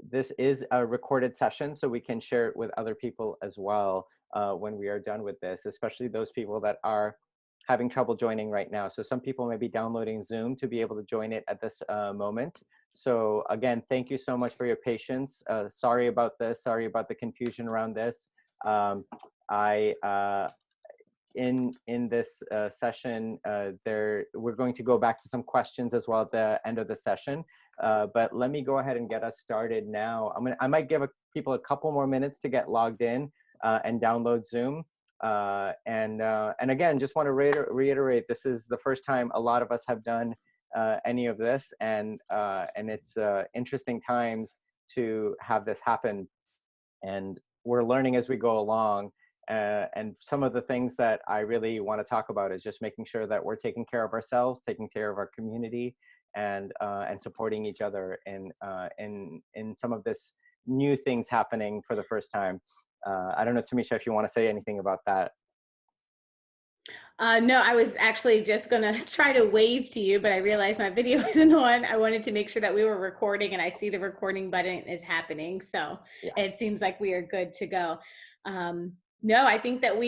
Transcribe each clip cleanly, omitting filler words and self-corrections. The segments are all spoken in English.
this is a recorded session, so we can share it with other people as well when we are done with this, especially those people that are having trouble joining right now. So some people may be downloading Zoom to be able to join it at this moment. So again, thank you so much for your patience. Sorry about this. Sorry about the confusion around this. In this session, we're going to go back to some questions as well at the end of the session. But let me go ahead and get us started now. I might give people a couple more minutes to get logged in and download Zoom. And again, just want to reiterate, this is the first time a lot of us have done any of this, and it's interesting times to have this happen. And we're learning as we go along. And some of the things that I really want to talk about is just making sure that we're taking care of ourselves, taking care of our community, and supporting each other in some of this new things happening for the first time. I don't know, Tamisha, if you want to say anything about that. No, I was actually just gonna try to wave to you, but I realized my video isn't on. I wanted to make sure that we were recording, and I see the recording button is happening. So Yes. It seems like we are good to go. No, I think that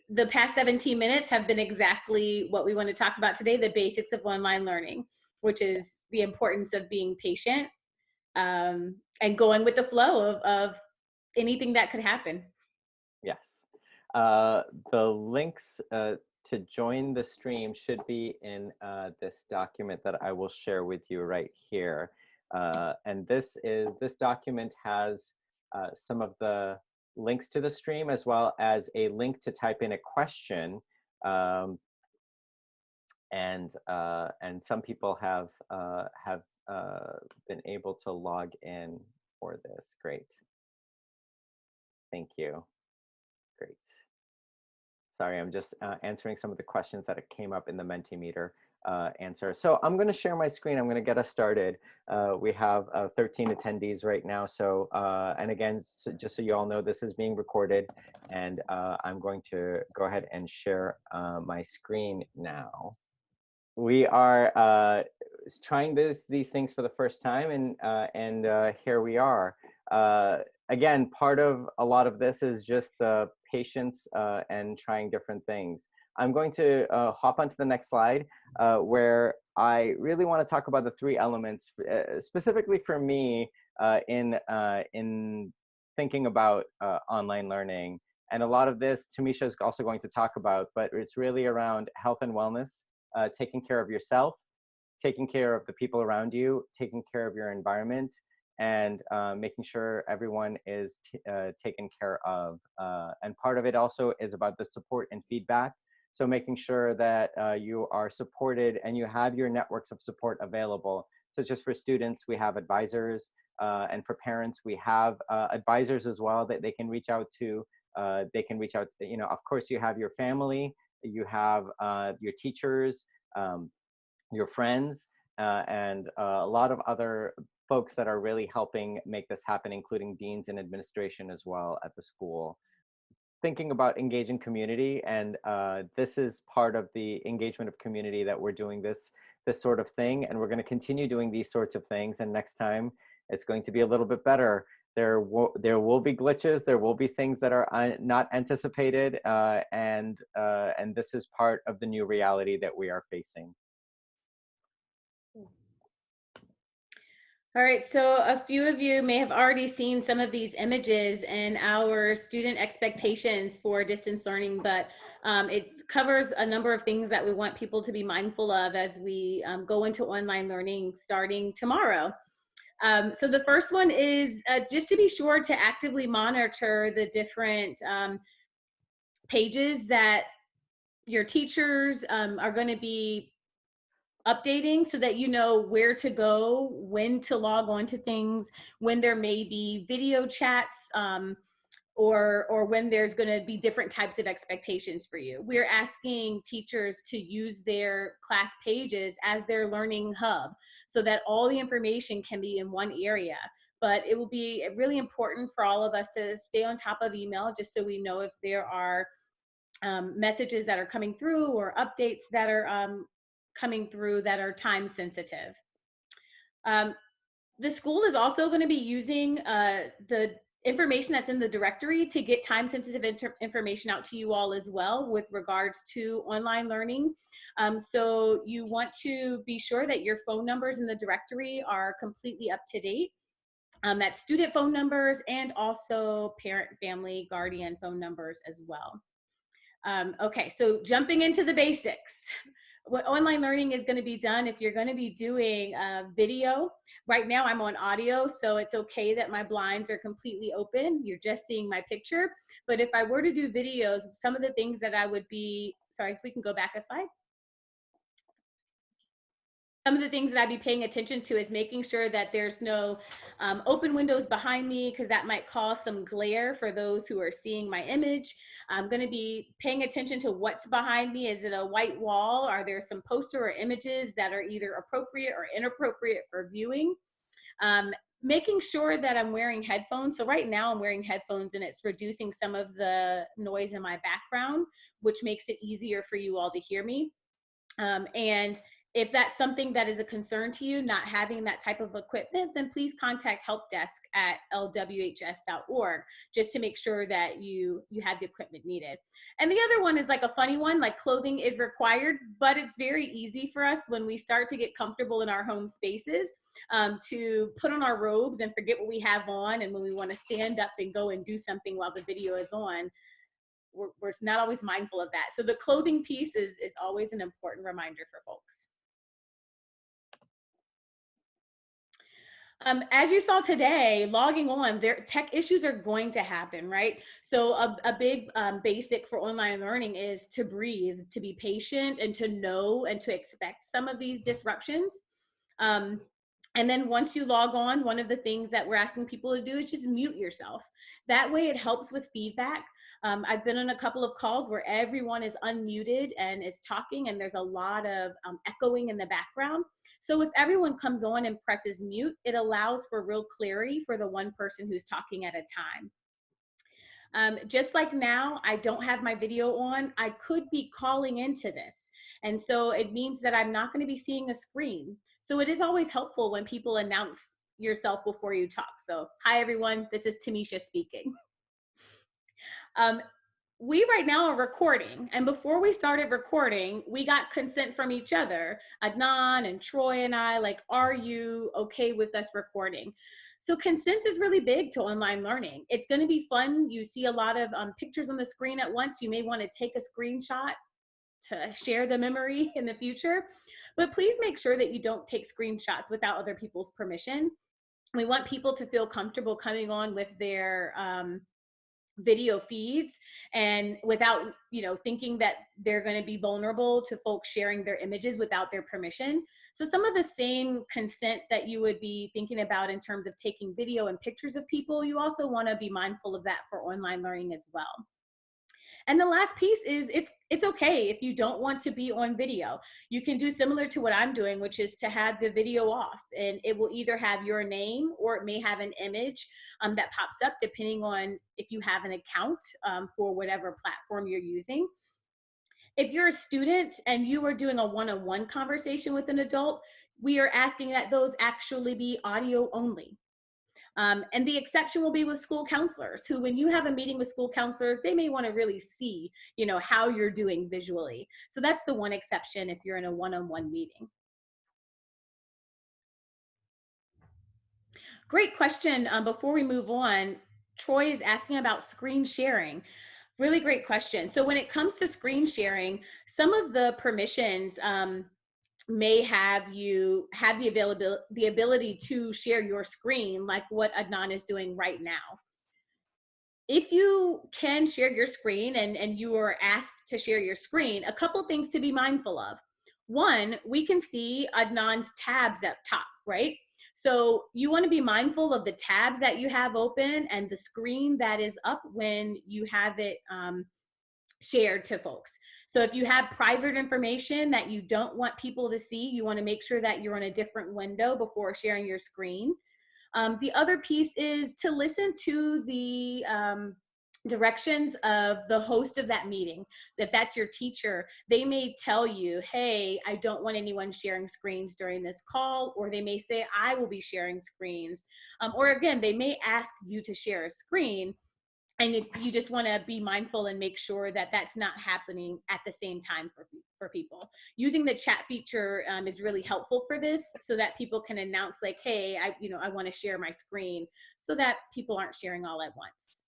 the past 17 minutes have been exactly what we want to talk about today, the basics of online learning, which is the importance of being patient and going with the flow of anything that could happen. Yes. The links to join the stream should be in this document that I will share with you right here. And this document has some of the links to the stream, as well as a link to type in a question. And some people have been able to log in for this. Great. Thank you. Great. Sorry, I'm just answering some of the questions that came up in the Mentimeter answer. So I'm going to share my screen. I'm going to get us started. We have 13 attendees right now. So, and again, just so you all know, this is being recorded, and I'm going to go ahead and share my screen now. We are trying these things for the first time, and here we are. Again, part of a lot of this is just the patience and trying different things. I'm going to hop onto the next slide, where I really want to talk about the three elements, specifically for me, in thinking about online learning. And a lot of this, Tamisha is also going to talk about, but it's really around health and wellness, taking care of yourself, taking care of the people around you, taking care of your environment, and making sure everyone is taken care of. And part of it also is about the support and feedback. So making sure that you are supported and you have your networks of support available. So just for students, we have advisors, and for parents, we have advisors as well that they can reach out to. They can reach out, you know, of course you have your family, you have your teachers, your friends, and a lot of other folks that are really helping make this happen, including deans and administration as well at the school. Thinking about engaging community, and this is part of the engagement of community that we're doing this sort of thing, and we're going to continue doing these sorts of things, and next time it's going to be a little bit better. There will be glitches, there will be things that are not anticipated, and this is part of the new reality that we are facing. All right, so a few of you may have already seen some of these images in our student expectations for distance learning, but it covers a number of things that we want people to be mindful of as we go into online learning starting tomorrow. So the first one is just to be sure to actively monitor the different pages that your teachers are going to be updating, so that you know where to go, when to log on to things, when there may be video chats, or when there's going to be different types of expectations for you. We're asking teachers to use their class pages as their learning hub, so that all the information can be in one area. But it will be really important for all of us to stay on top of email, just so we know if there are messages that are coming through or updates that are coming through that are time sensitive. The school is also going to be using the information that's in the directory to get time-sensitive information out to you all as well with regards to online learning. So you want to be sure that your phone numbers in the directory are completely up to date. That's student phone numbers and also parent, family, guardian phone numbers as well. Okay, so jumping into the basics. What online learning is going to be done if you're going to be doing video. Right now I'm on audio, so it's okay that my blinds are completely open. You're just seeing my picture. But if I were to do videos, some of the things that I would be, sorry, if we can go back a slide. Some of the things that I'd be paying attention to is making sure that there's no open windows behind me, because that might cause some glare for those who are seeing my image. I'm going to be paying attention to what's behind me. Is it a white wall? Are there some poster or images that are either appropriate or inappropriate for viewing? Making sure that I'm wearing headphones. So right now I'm wearing headphones and it's reducing some of the noise in my background, which makes it easier for you all to hear me. And if that's something that is a concern to you, not having that type of equipment, then please contact help desk at LWHS.org just to make sure that you have the equipment needed. And the other one is like a funny one, like clothing is required, but it's very easy for us when we start to get comfortable in our home spaces to put on our robes and forget what we have on. And when we want to stand up and go and do something while the video is on, we're not always mindful of that. So the clothing piece is always an important reminder for folks. As you saw today, logging on, tech issues are going to happen, right? So a big basic for online learning is to breathe, to be patient, and to know and to expect some of these disruptions. And then once you log on, one of the things that we're asking people to do is just mute yourself. That way it helps with feedback. I've been on a couple of calls where everyone is unmuted and is talking, and there's a lot of echoing in the background. So if everyone comes on and presses mute, it allows for real clarity for the one person who's talking at a time. Just like now, I don't have my video on. I could be calling into this. And so it means that I'm not going to be seeing a screen. So it is always helpful when people announce yourself before you talk. So hi, everyone. This is Tanisha speaking. We right now are recording, and before we started recording, we got consent from each other, Adnan and Troy and I, like, are you okay with us recording? So consent is really big to online learning. It's going to be fun. You see a lot of pictures on the screen at once. You may want to take a screenshot to share the memory in the future, but please make sure that you don't take screenshots without other people's permission. We want people to feel comfortable coming on with their video feeds and without thinking that they're going to be vulnerable to folks sharing their images without their permission. So some of the same consent that you would be thinking about in terms of taking video and pictures of people, you also want to be mindful of that for online learning as well. And the last piece is it's okay if you don't want to be on video. You can do similar to what I'm doing, which is to have the video off, and it will either have your name or it may have an image that pops up depending on if you have an account for whatever platform you're using. If you're a student and you are doing a one-on-one conversation with an adult, we are asking that those actually be audio only. And the exception will be with school counselors, who, when you have a meeting with school counselors, they may want to really see, how you're doing visually. So that's the one exception if you're in a one-on-one meeting. Great question. Before we move on, Troy is asking about screen sharing. Really great question. So when it comes to screen sharing, some of the permissions may have you have the ability to share your screen, like what Adnan is doing right now. If you can share your screen and you are asked to share your screen, a couple things to be mindful of. One, we can see Adnan's tabs up top, right? So you want to be mindful of the tabs that you have open and the screen that is up when you have it shared to folks. So if you have private information that you don't want people to see, you want to make sure that you're on a different window before sharing your screen. The other piece is to listen to the directions of the host of that meeting. So if that's your teacher, they may tell you, hey, I don't want anyone sharing screens during this call, or they may say, I will be sharing screens. Or again, they may ask you to share a screen, and if you just want to be mindful and make sure that that's not happening at the same time for people. Using the chat feature is really helpful for this, so that people can announce like, hey, I want to share my screen, so that people aren't sharing all at once.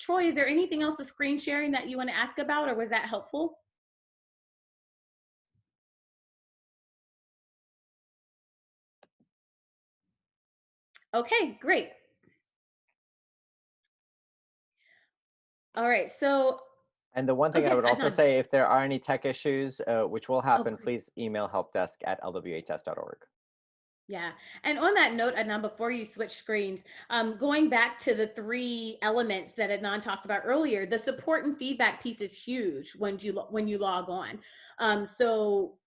Troy, is there anything else with screen sharing that you want to ask about, or was that helpful? Okay, great. All right, so, And the one oh thing I yes, would also Adnan. say, if there are any tech issues, which will Oh, happen, great. please email helpdesk@lwhs.org. Yeah. And on that note, Adnan, before you switch screens, going back to the three elements that Adnan talked about earlier, the support and feedback piece is huge when you log on. So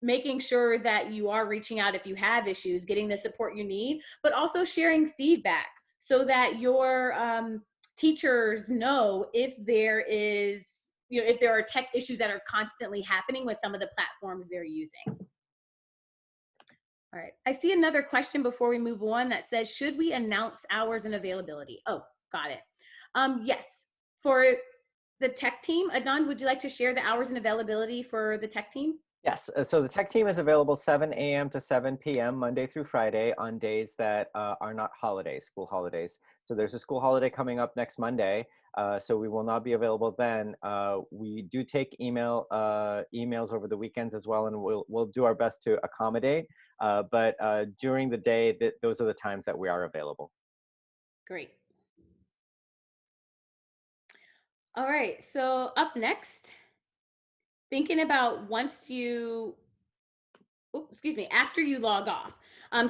making sure that you are reaching out if you have issues, getting the support you need, but also sharing feedback so that your teachers know if there is, if there are tech issues that are constantly happening with some of the platforms they're using. All right. I see another question before we move on that says, should we announce hours and availability? Oh, got it. Yes. For the tech team, Adnan, would you like to share the hours and availability for the tech team? Yes, so the tech team is available 7 a.m. to 7 p.m. Monday through Friday on days that are not holidays, school holidays. So there's a school holiday coming up next Monday, so we will not be available then. We do take emails over the weekends as well, and we'll do our best to accommodate. But during the day, those are the times that we are available. Great. All right. So up next, thinking about once you, oh, excuse me, after you log off.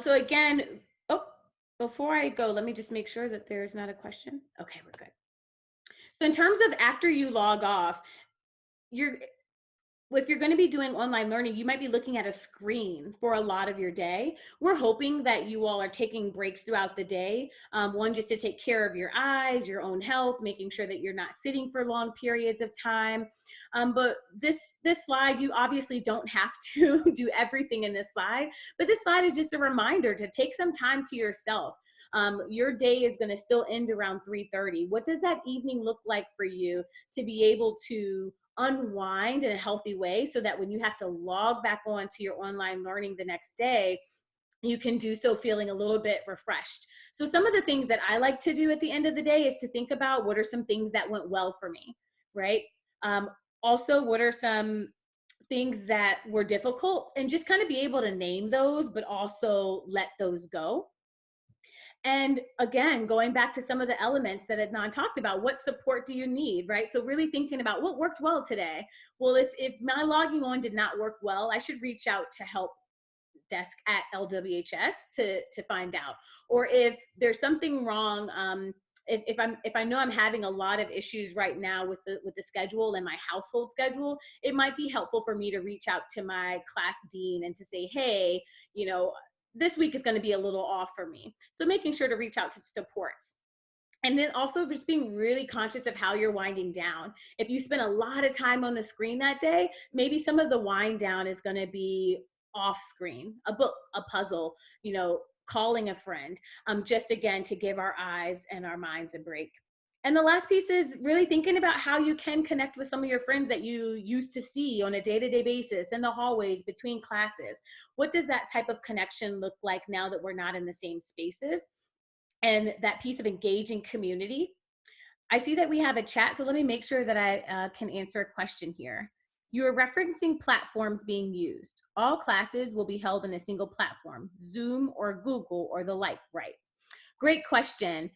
So again, oh, before I go, let me just make sure that there's not a question. Okay, we're good. So in terms of after you log off, you're if you're going to be doing online learning, you might be looking at a screen for a lot of your day. We're hoping that you all are taking breaks throughout the day. One, just to take care of your eyes, your own health, making sure that you're not sitting for long periods of time. But this slide, you obviously don't have to do everything in this slide, but this slide is just a reminder to take some time to yourself. Your day is going to still end around 3:30. What does that evening look like for you to be able to unwind in a healthy way, so that when you have to log back on to your online learning the next day, you can do so feeling a little bit refreshed? So some of the things that I like to do at the end of the day is to think about, what are some things that went well for me, right? Um, Also, what are some things that were difficult, and just kind of be able to name those, but also let those go. And again, going back to some of the elements that Adnan talked about, what support do you need, right? So really thinking about what worked well today. Well, if my logging on did not work well, I should reach out to help desk at LWHS to find out. Or if there's something wrong, if I know I'm having a lot of issues right now with the schedule and my household schedule, it might be helpful for me to reach out to my class dean and to say, hey, this week is going to be a little off for me. So making sure to reach out to supports. And then also just being really conscious of how you're winding down. If you spend a lot of time on the screen that day, maybe some of the wind down is going to be off screen, a book, a puzzle, calling a friend, just again to give our eyes and our minds a break. And the last piece is really thinking about how you can connect with some of your friends that you used to see on a day-to-day basis in the hallways between classes. What does that type of connection look like now that we're not in the same spaces? And that piece of engaging community. I see that we have a chat, so let me make sure that I can answer a question here. You are referencing platforms being used. All classes will be held in a single platform, Zoom or Google or the like, right? Great question.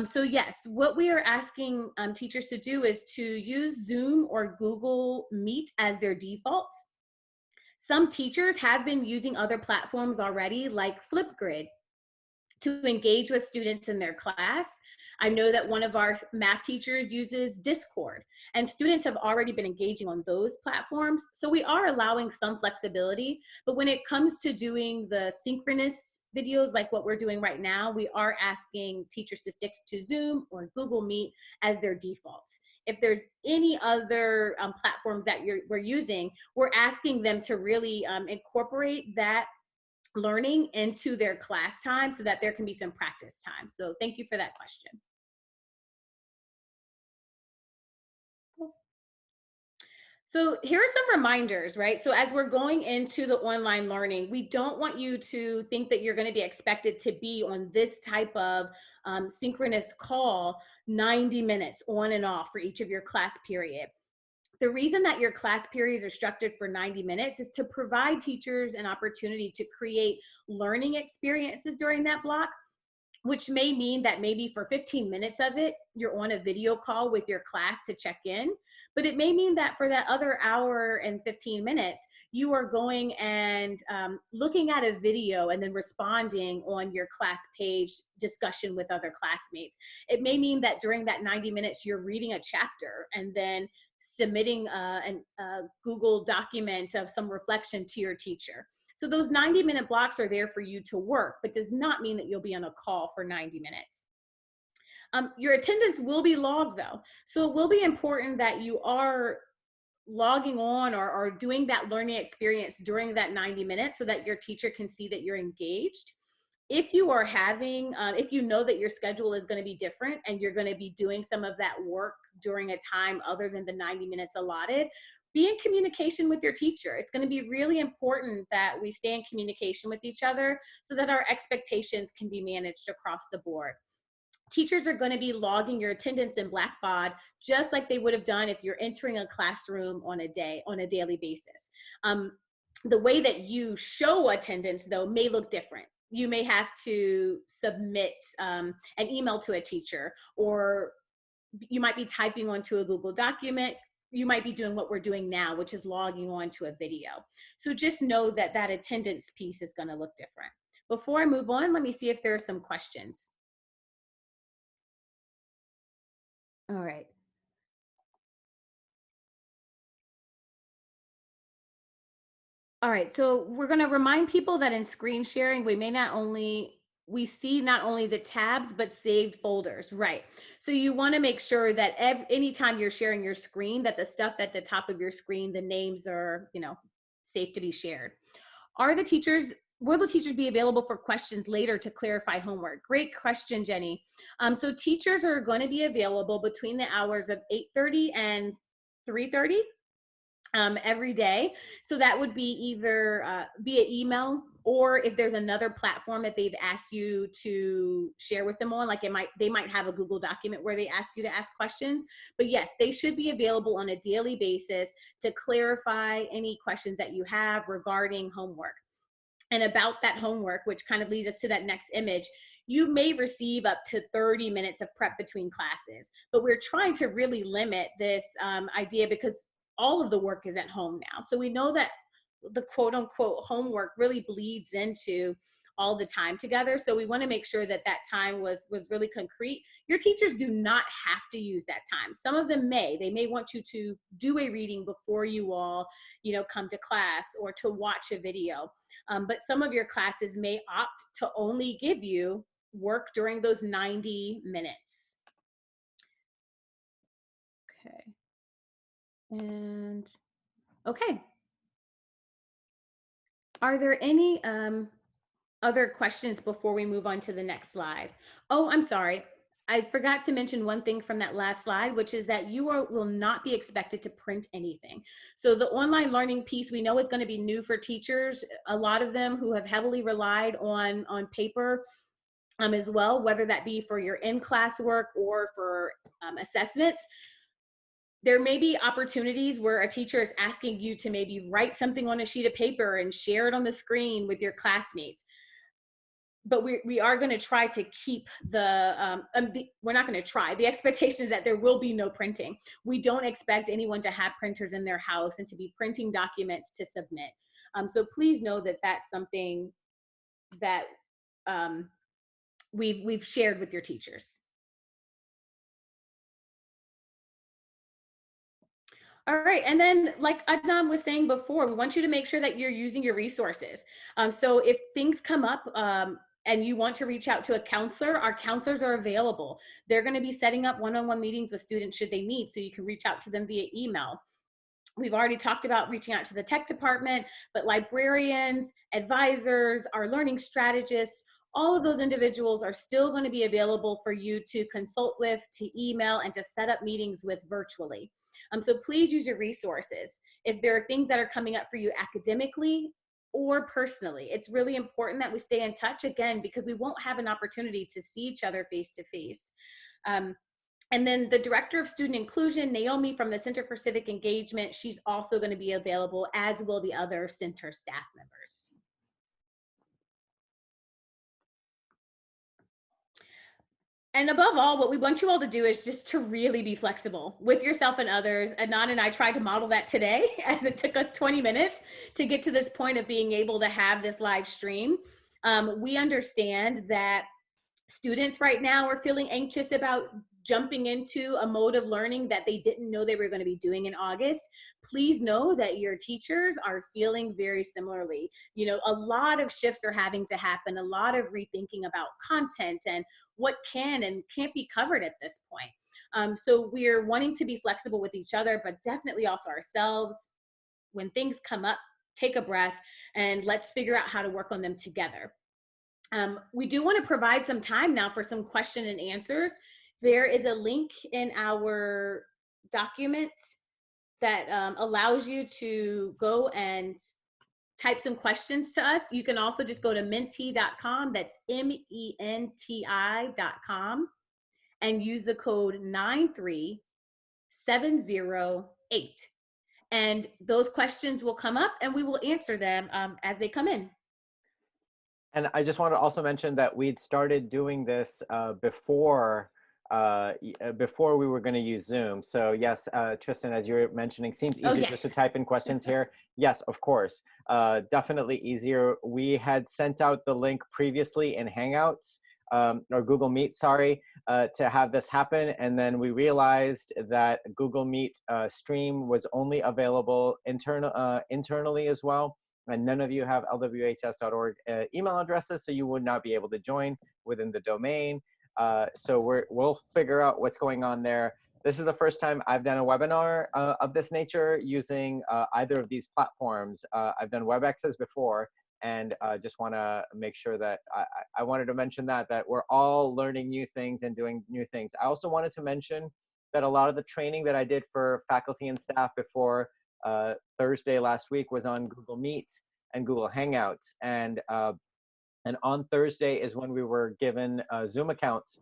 So yes, what we are asking teachers to do is to use Zoom or Google Meet as their defaults. Some teachers have been using other platforms already, like Flipgrid. to engage with students in their class. I know that one of our math teachers uses Discord, and students have already been engaging on those platforms. So we are allowing some flexibility, but when it comes to doing the synchronous videos like what we're doing right now, we are asking teachers to stick to Zoom or Google Meet as their defaults. If there's any other platforms that we're using, we're asking them to really incorporate that learning into their class time so that there can be some practice time. So thank you for that question. So here are some reminders, right? So as we're going into the online learning, we don't want you to think that you're going to be expected to be on this type of synchronous call 90 minutes on and off for each of your class period. The reason that your class periods are structured for 90 minutes is to provide teachers an opportunity to create learning experiences during that block, which may mean that maybe for 15 minutes of it, you're on a video call with your class to check in. But it may mean that for that other hour and 15 minutes, you are going and looking at a video and then responding on your class page discussion with other classmates. It may mean that during that 90 minutes, you're reading a chapter and then submitting a Google document of some reflection to your teacher. So those 90-minute blocks are there for you to work, but does not mean that you'll be on a call for 90 minutes. Your attendance will be logged though. So it will be important that you are logging on or doing that learning experience during that 90 minutes so that your teacher can see that you're engaged. If you are having, if you know that your schedule is going to be different and you're going to be doing some of that work during a time other than the 90 minutes allotted, be in communication with your teacher. It's going to be really important that we stay in communication with each other so that our expectations can be managed across the board. Teachers are going to be logging your attendance in Blackbaud just like they would have done if you're entering a classroom on a daily basis. The way that you show attendance, though, may look different. You may have to submit an email to a teacher, or you might be typing onto a Google document. You might be doing what we're doing now, which is logging on to a video. So just know that that attendance piece is going to look different. Before I move on, let me see if there are some questions. All right. All right, so we're going to remind people that in screen sharing, we see not only the tabs, but saved folders, right? So you want to make sure that anytime you're sharing your screen, that the stuff at the top of your screen, the names are, safe to be shared. Will the teachers be available for questions later to clarify homework? Great question, Jenny. So teachers are going to be available between the hours of 8:30 and 3:30. Every day. So that would be either via email, or if there's another platform that they've asked you to share with them on, like they might have a Google document where they ask you to ask questions. But yes, they should be available on a daily basis to clarify any questions that you have regarding homework. And about that homework, which kind of leads us to that next image, you may receive up to 30 minutes of prep between classes, but we're trying to really limit this idea because all of the work is at home now. So we know that the quote unquote homework really bleeds into all the time together. So we want to make sure that that time was really concrete. Your teachers do not have to use that time. Some of them they may want you to do a reading before you all, come to class, or to watch a video. But some of your classes may opt to only give you work during those 90 minutes. Okay. And okay. Are there any other questions before we move on to the next slide? Oh, I'm sorry. I forgot to mention one thing from that last slide, which is that you will not be expected to print anything. So the online learning piece we know is going to be new for teachers. A lot of them who have heavily relied on paper as well, whether that be for your in-class work or for assessments. There may be opportunities where a teacher is asking you to maybe write something on a sheet of paper and share it on the screen with your classmates. But we are going to try to keep we're not going to try. The expectation is that there will be no printing. We don't expect anyone to have printers in their house and to be printing documents to submit. So please know that that's something that we've shared with your teachers. All right. And then, like Adnan was saying before, we want you to make sure that you're using your resources. So if things come up and you want to reach out to a counselor, our counselors are available. They're going to be setting up one-on-one meetings with students should they meet, so you can reach out to them via email. We've already talked about reaching out to the tech department, but librarians, advisors, our learning strategists, all of those individuals are still going to be available for you to consult with, to email, and to set up meetings with virtually. So please use your resources. If there are things that are coming up for you academically or personally, it's really important that we stay in touch, again, because we won't have an opportunity to see each other face to face. And then the Director of Student Inclusion, Naomi from the Center for Civic Engagement, she's also going to be available, as will the other center staff members. And above all, what we want you all to do is just to really be flexible with yourself and others. Adnan and I tried to model that today, as it took us 20 minutes to get to this point of being able to have this live stream. We understand that students right now are feeling anxious about jumping into a mode of learning that they didn't know they were going to be doing in August. Please know that your teachers are feeling very similarly. You know, a lot of shifts are having to happen, a lot of rethinking about content and what can and can't be covered at this point. So we're wanting to be flexible with each other, but definitely also ourselves. When things come up, take a breath and let's figure out how to work on them together. We do want to provide some time now for some question and answers. There is a link in our document that allows you to go and type some questions to us. You can also just go to menti.com, that's MENTI.com, and use the code 93708. And those questions will come up and we will answer them as they come in. And I just want to also mention that we'd started doing this before we were going to use Zoom. So yes, Tristan, as you were mentioning, seems easier just to type in questions here. Yes, of course, definitely easier. We had sent out the link previously in Hangouts or Google Meet, sorry, to have this happen. And then we realized that Google Meet stream was only available internally as well. And none of you have lwhs.org email addresses, so you would not be able to join within the domain. So we'll figure out what's going on there. This is the first time I've done a webinar of this nature using either of these platforms. I've done WebExes before, and just want to make sure that I wanted to mention that we're all learning new things and doing new things. I also wanted to mention that a lot of the training that I did for faculty and staff before Thursday last week was on Google Meet and Google Hangouts, and on Thursday is when we were given Zoom accounts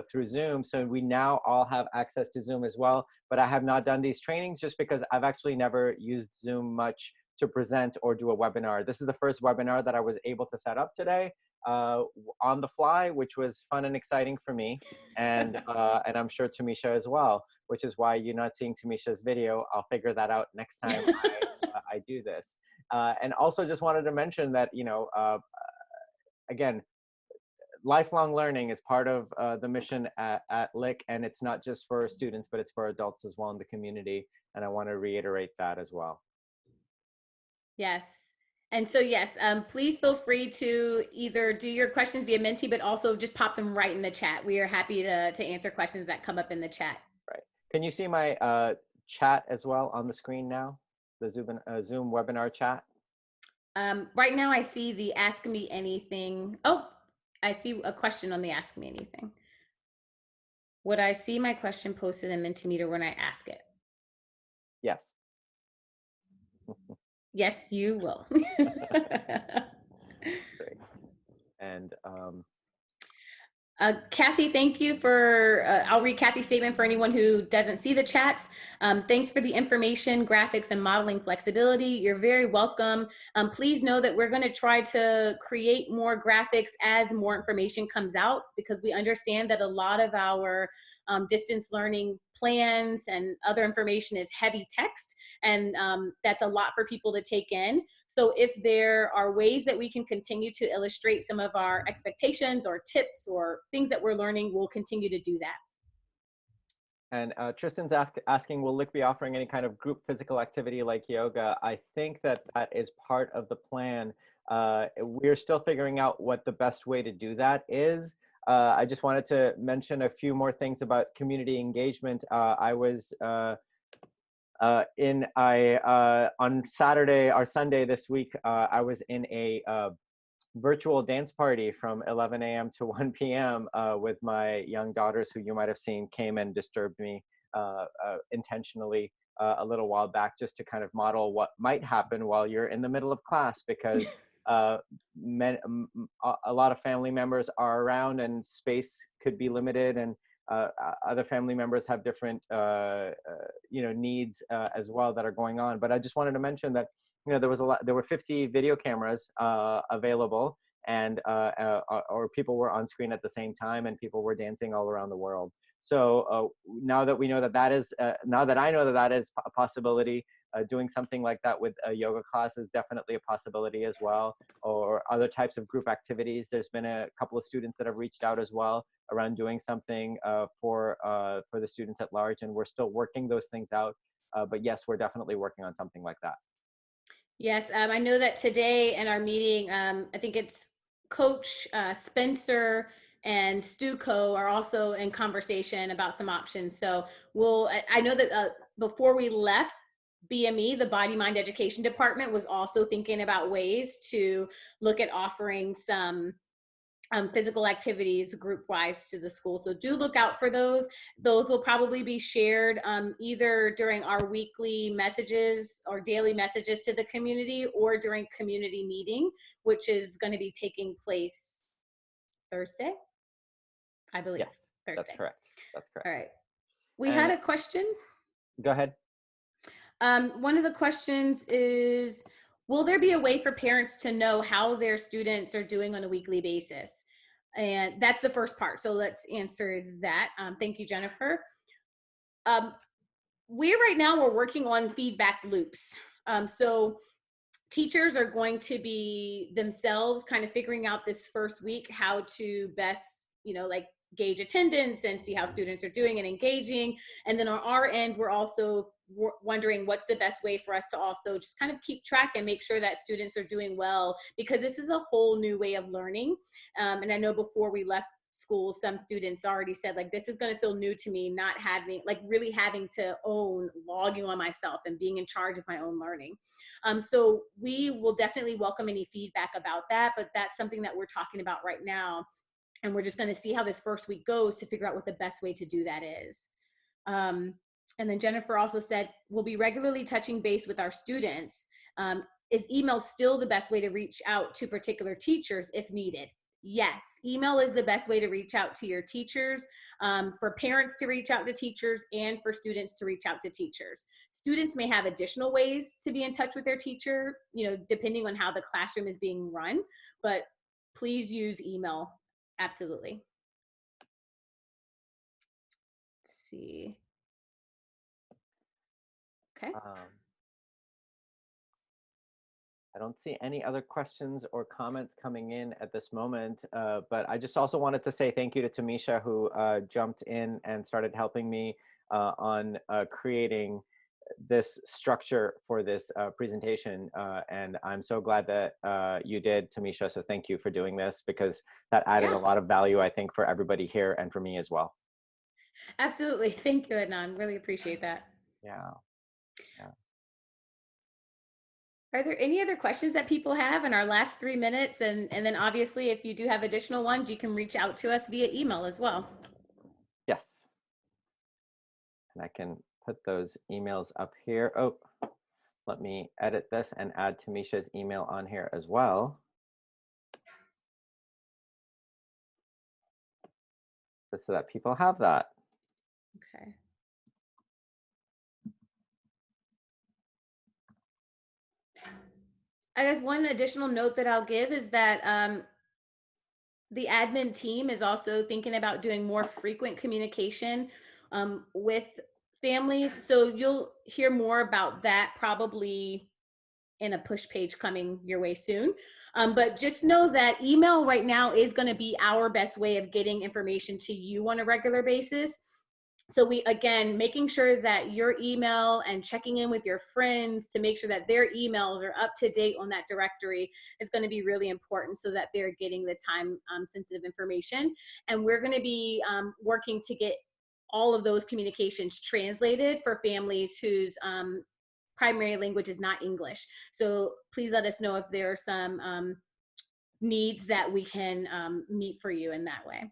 through Zoom, so we now all have access to Zoom as well. But I have not done these trainings just because I've actually never used Zoom much to present or do a webinar. This is the first webinar that I was able to set up today on the fly, which was fun and exciting for me, and I'm sure Tamisha as well, which is why you're not seeing Tamisha's video. I'll figure that out next time I do this. And also just wanted to mention that, you know, again, lifelong learning is part of the mission at Lick, and it's not just for students, but it's for adults as well in the community. And I want to reiterate that as well. Yes. And so, yes, please feel free to either do your questions via Menti, but also just pop them right in the chat. We are happy to answer questions that come up in the chat. Right. Can you see my chat as well on the screen now? The Zoom webinar chat? Right now I see the Ask Me Anything. Oh, I see a question on the Ask Me Anything. Would I see my question posted in Mentimeter when I ask it? Yes. Yes, you will. Great. And Kathy, thank you for, I'll read Kathy's statement for anyone who doesn't see the chats. Thanks for the information, graphics, and modeling flexibility. You're very welcome. Please know that we're gonna try to create more graphics as more information comes out, because we understand that a lot of our distance learning plans and other information is heavy text. and that's a lot for people to take in. So if there are ways that we can continue to illustrate some of our expectations or tips or things that we're learning, we'll continue to do that. And Tristan's asking, will Lick be offering any kind of group physical activity like yoga? I think that that is part of the plan. We're still figuring out what the best way to do that is. I just wanted to mention a few more things about community engagement. I was on Saturday or Sunday this week, I was in a virtual dance party from 11 a.m. to 1 p.m. With my young daughters, who you might have seen came and disturbed me intentionally a little while back, just to kind of model what might happen while you're in the middle of class, because uh, a lot of family members are around and space could be limited, and other family members have different needs as well that are going on. But I just wanted to mention that there were 50 video cameras available, and or people were on screen at the same time, and people were dancing all around the world. So now that we know that that is, now that I know that that is a possibility, doing something like that with a yoga class is definitely a possibility as well, or other types of group activities. There's been a couple of students that have reached out as well around doing something for the students at large, and we're still working those things out. But yes, we're definitely working on something like that. Yes, I know that today in our meeting, I think it's Coach Spencer and Stuco are also in conversation about some options. So I know that before we left BME, the Body Mind Education Department was also thinking about ways to look at offering some physical activities group wise to the school. So do look out for those. Those will probably be shared either during our weekly messages or daily messages to the community, or during community meeting, which is going to be taking place Thursday, I believe. Yes, Thursday. that's correct. That's correct. All right. We And had a question. go ahead. One of the questions is, will there be a way for parents to know how their students are doing on a weekly basis? And that's the first part. So let's answer that. Thank you, Jennifer. We're working on feedback loops. So teachers are going to be themselves kind of figuring out this first week how to best, like gauge attendance and see how students are doing and engaging. And then on our end, we're also wondering what's the best way for us to also just kind of keep track and make sure that students are doing well, because this is a whole new way of learning. And I know before we left school, some students already said, like, this is going to feel new to me, not having, like, really having to own logging on myself and being in charge of my own learning. So we will definitely welcome any feedback about that, but that's something that we're talking about right now. And we're just going to see how this first week goes to figure out what the best way to do that is. And then Jennifer also said, we'll be regularly touching base with our students. Is email still the best way to reach out to particular teachers if needed? Yes, email is the best way to reach out to your teachers, for parents to reach out to teachers, and for students to reach out to teachers. Students may have additional ways to be in touch with their teacher, depending on how the classroom is being run, but please use email. Absolutely. Let's see. Okay. I don't see any other questions or comments coming in at this moment, but I just also wanted to say thank you to Tamisha, who jumped in and started helping me on creating this structure for this presentation. And I'm so glad that you did, Tamisha. So thank you for doing this, because that added a lot of value, I think, for everybody here and for me as well. Absolutely. Thank you, Adnan. Really appreciate that. Yeah. Yeah. Are there any other questions that people have in our last 3 minutes? And then obviously, if you do have additional ones, you can reach out to us via email as well. Yes. And I can put those emails up here. Oh, let me edit this and add Tamisha's email on here as well, just so that people have that. Okay. I guess one additional note that I'll give is that the admin team is also thinking about doing more frequent communication with families. So you'll hear more about that probably in a push page coming your way soon. But just know that email right now is going to be our best way of getting information to you on a regular basis. So we, again, making sure that your email and checking in with your friends to make sure that their emails are up to date on that directory is going to be really important, so that they're getting the time sensitive information. And we're going to be working to get all of those communications translated for families whose primary language is not English. So please let us know if there are some needs that we can meet for you in that way.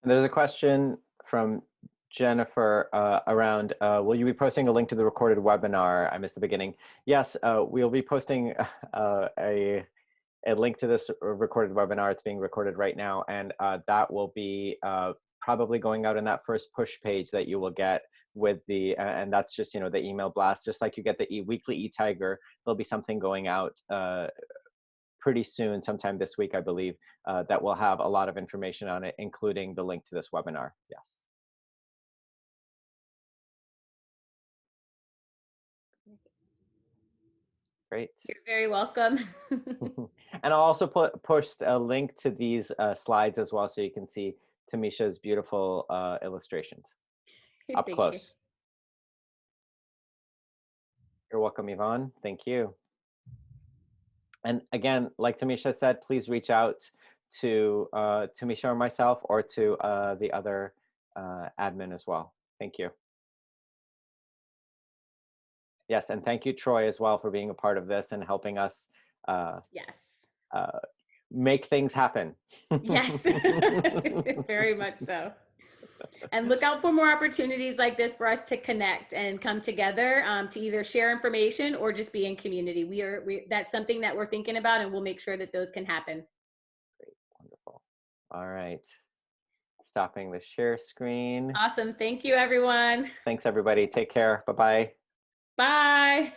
And there's a question from Jennifer around, will you be posting a link to the recorded webinar? I missed the beginning. Yes, we'll be posting a link to this recorded webinar. It's being recorded right now, and that will be probably going out in that first push page that you will get with the, and that's just, the email blast, just like you get the weekly e-Tiger. There'll be something going out pretty soon, sometime this week, I believe, that will have a lot of information on it, including the link to this webinar. Yes. Great. You're very welcome. And I'll also post a link to these slides as well, so you can see Tamisha's beautiful illustrations up Thank you. close. You're welcome, Yvonne. Thank you. And again, like Tamisha said, please reach out to Tamisha or myself, or to the other admin as well. Thank you. Yes, and thank you, Troy, as well, for being a part of this and helping us Yes. make things happen. Yes. Very much so. And look out for more opportunities like this for us to connect and come together to either share information or just be in community. That's something that we're thinking about, and we'll make sure that those can happen. Great, wonderful. All right, stopping the share screen. Awesome. Thank you, everyone. Thanks, everybody. Take care. Bye-bye. Bye.